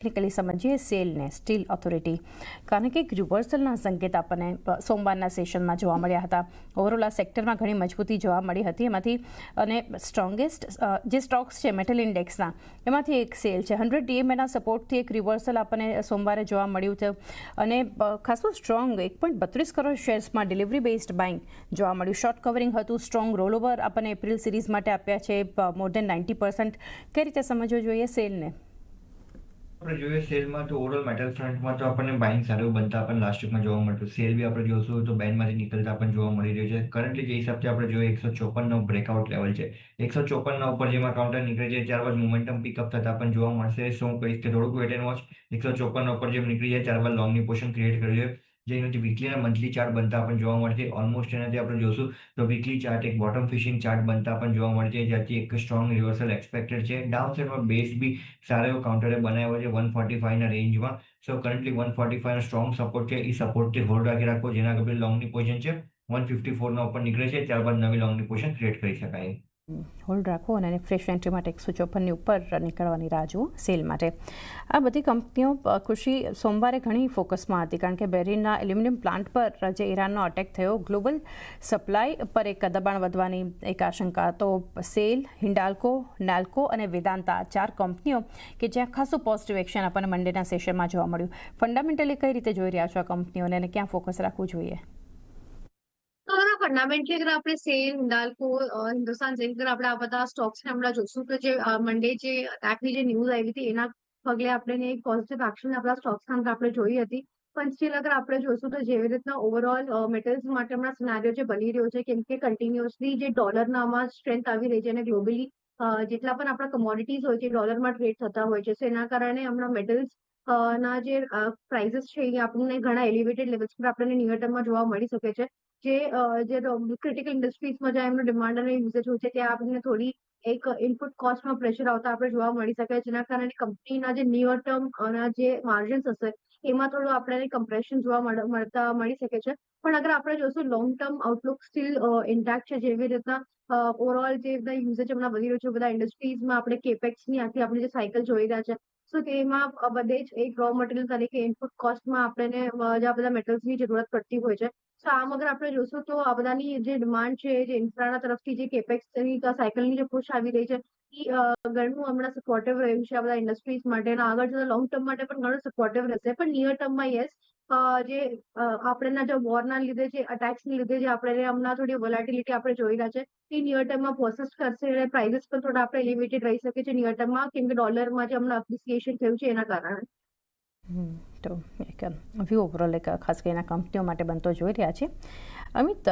Technically સમજીએ સેલને steel authority કારણ કે એક રિવર્સલના સંકેત આપણને સોમવારના સેશનમાં જોવા મળ્યા હતા. ઓવરઓલ આ સેક્ટરમાં ઘણી મજબૂતી જોવા મળી હતી. એમાંથી અને સ્ટ્રોંગેસ્ટ જે સ્ટોક્સ છે મેટલ ઇન્ડેક્સના એમાંથી એક સેલ છે. 100 DMAના સપોર્ટથી એક રિવર્સલ આપણને સોમવારે જોવા મળ્યું છે અને ખાસું સ્ટ્રોંગ 1.32 કરોડ શેર્સમાં ડિલિવરી બેઝડ બાઇંગ જોવા મળ્યું. શોર્ટ કવરિંગ હતું. સ્ટ્રોંગ રોલઓવર આપણને એપ્રિલ સિરીઝ માટે આપ્યા છે મોર દેન 90%. કઈ રીતે સમજવો જોઈએ સેલને? આપણે જોઈએ સેલમાં તો ઓવરઓલ મેટલ ફ્રન્ટમાં તો આપણને બાઇંગ સારું બનતા આપણને લાસ્ટ વીકમાં જોવા મળતું. સેલ બી આપણે જોશું તો બેનમાંથી નીકળતા આપણને જોવા મળી રહ્યું છે. કરન્ટલી જે હિસાબથી આપણે જોઈએ 154 બ્રેકઆઉટ લેવલ છે. 154 ઉપર જેમાં કાઉન્ટર નીકળે છે ત્યારબાદ મોમેન્ટમ પિકઅપ થતા આપણને જોવા મળશે. શું કહીશ કે થોડુંક વેટ એન્ડ વોચ. 154 ઉપર જેમ નીકળી જાય ત્યારબાદ લોંગની પોઝિશન ક્રિએટ કરી છે. જે એનાથી વીકલી અને મંથલી ચાર્ટ બનતા આપણને જોવા મળશે. ઓલમોસ્ટ એનાથી આપણે જોશું તો વીકલી ચાર્ટ એક બોટમ ફિશિંગ ચાર્ટ બનતા આપણને જોવા મળશે, જ્યાંથી એક સ્ટ્રોંગ રિવર્સલ એક્સપેક્ટેડ છે. ડાઉન સાઇડમાં બેઝ બી સારો એવો કાઉન્ટરે બનાવ્યો છે 145 ના રેન્જમાં. સો કરન્ટલી 145 નો સ્ટ્રોંગ સપોર્ટ છે. એ સપોર્ટથી હોલ્ડ રાખી રાખો, જેના આગળ લોંગની પોઝિશન છે 154 ના ઉપર નીકળે છે ત્યારબાદ નવી લોંગની પોઝિશન ક્રિએટ કરી શકાય. હોલ્ડ રાખો અને ફ્રેશ એન્ટ્રી માટે 154ની ઉપર નીકળવાની રાહ જુઓ સેલ માટે. આ બધી કંપનીઓ ખુશી સોમવારે ઘણી ફોકસમાં હતી કારણ કે બેરિનના એલ્યુમિનિયમ પ્લાન્ટ પર જે ઈરાનનો અટેક થયો, ગ્લોબલ સપ્લાય પર એક દબાણ વધવાની એક આશંકા. તો સેલ, હિન્ડાલ્કો, નાલ્કો અને વેદાંતા 4 કંપનીઓ કે જ્યાં ખાસું પોઝિટિવ એક્શન આપણને મંડેના સેશનમાં જોવા મળ્યું. ફંડામેન્ટલી કઈ રીતે જોઈ રહ્યા છો આ કંપનીઓને અને ક્યાં ફોકસ રાખવું જોઈએ? ફંડામેન્ટલી અગર આપણે સેલ, હિન્ડાલ્કો, હિન્દુસ્તાન ઝિંક આપણે આ બધા સ્ટોક્સને હમણાં જોશું તો જે મંડે જે અટેકની જે ન્યૂઝ આવી હતી એના પગલે આપણે એક પોઝિટિવ એક્શન આપણા સ્ટોક્સ આપણે જોઈ હતી. પણ સ્ટીલ અગર આપણે જોશું તો જેવી રીતના ઓવરઓલ મેટલ્સ માટે હમણાં સિનારીઓ જે બની રહ્યો છે, કેમ કે કન્ટિન્યુઅસલી જે ડોલરના આમાં સ્ટ્રેન્થ આવી રહી છે અને ગ્લોબલી જેટલા પણ આપણા કમોડિટીઝ હોય છે ડોલરમાં ટ્રેડ થતા હોય છે. સો એના કારણે હમણાં મેટલ્સ ના જે પ્રાઇઝીસ છે એ આપણને ઘણા એલિવેટેડ લેવલ્સ પર આપણને નિયર ટર્મમાં જોવા મળી શકે છે. જે ક્રિટિકલ ઇન્ડસ્ટ્રીઝમાં જ્યાં એમનો ડિમાન્ડ અને યુઝેજ હોય છે ત્યાં આપણને થોડી એક ઇનપુટ કોસ્ટમાં પ્રેશર આવતા આપણે જોવા મળી શકે, જેના કારણે કંપનીના જે નિયર ટર્મ જે માર્જિન્સ હશે એમાં થોડું આપણને કમ્પ્રેશન જોવા મળી શકે છે. પણ અગર આપણે જોશું long term Outlook steel intact છે. જેવી રીતના ઓવરઓલ જે બધા યુઝેજ હમણાં વધી રહ્યું છે બધા ઇન્ડસ્ટ્રીઝમાં આપણે કેપેક્સની આખી આપણે જે સાયકલ જોઈ રહ્યા છે, સો તેમાં બધે જ એક રો મટીરિયલ તરીકે ઇનપુટ કોસ્ટમાં આપણને જ્યાં બધા મેટલ્સની જરૂરત પડતી હોય છે. તો આમ અગર આપણે જોશું તો આ બધાની જે ડિમાન્ડ છે, જે ઇન્ફ્રાના તરફથી જે કેપેક્સની સાયકલની જે પુશ આવી રહી છે એ ઘણું હમણાં સપોર્ટિવ રહ્યું છે આ બધા ઇન્ડસ્ટ્રીઝ માટે. અને આગળ જતા લોંગ ટર્મ માટે પણ ઘણું સપોર્ટિવ રહેશે. પણ નિયર ટર્મમાં યસ, જે આપણેના જે વોરના લીધે જે અટેક્સની લીધે જે આપણે હમણાં થોડી વોલેટિલિટી આપણે જોઈ રહ્યા છે એ નિયર ટર્મમાં પ્રોસેસ કરશે અને પ્રાઇઝીસ પણ થોડા આપણે એલિવેટેડ રહી શકે છે નિયર ટર્મમાં, કેમ કે ડોલરમાં જે હમણાં એપ્રિસિએશન થયું છે એના કારણે. તો એક વ્યૂ ઓવરઓલ એક ખાસ કરીને કંપનીઓ માટે બનતો જોઈ રહ્યા છે. અમિત,